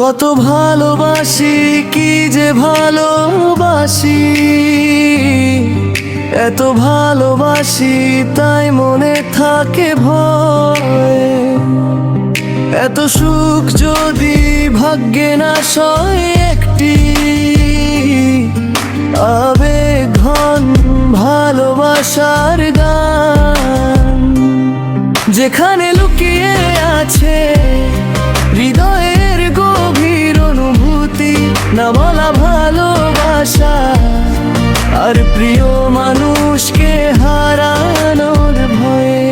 কত ভালোবাসি, কি যে ভালোবাসি, এত ভালোবাসি তাই মনে থাকে ভয়। এত সুখ যদি ভাগ্যে না সয় একটি, আবেগ ঘন ভালোবাসার গান, যেখানে লুকিয়ে আছে হৃদয়ের গভীর অনুভূতি, না বলা ভালোবাসা আর প্রিয় মানুষকে হারানোর ভয়ে।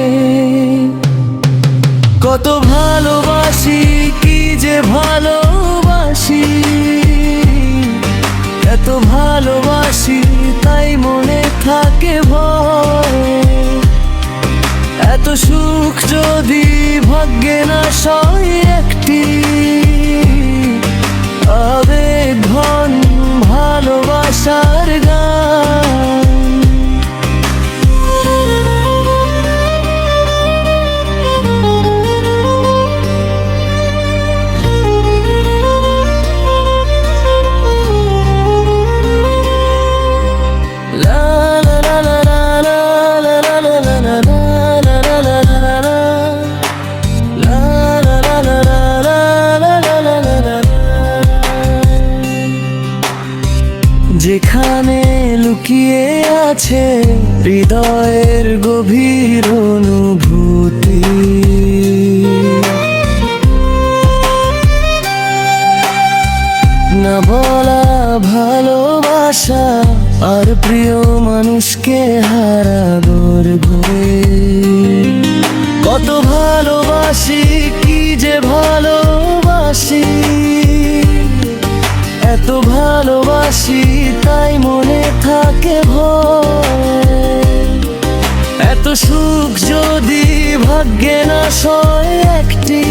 কত ভালোবাসি, কি যে ভালোবাসি, এত ভালোবাসি তাই মনে থাকে ভয়। এত সুখ যদি ভাগ্যে না সয় একটি, আবেগ ঘন ভালোবাসার গান। যেখানে লুকিয়ে আছে হৃদয়ের গভীর অনুভূতি, না বলা ভালোবাসা আর প্রিয় মানুষকে হারানোর ভয়ে। কত ভালোবাসি, কি যে ভালোবাসি, এত ভালোবাসি তাই মনে থাকে ভয়। এত সুখ যদি ভাগ্যে না সয় একটি,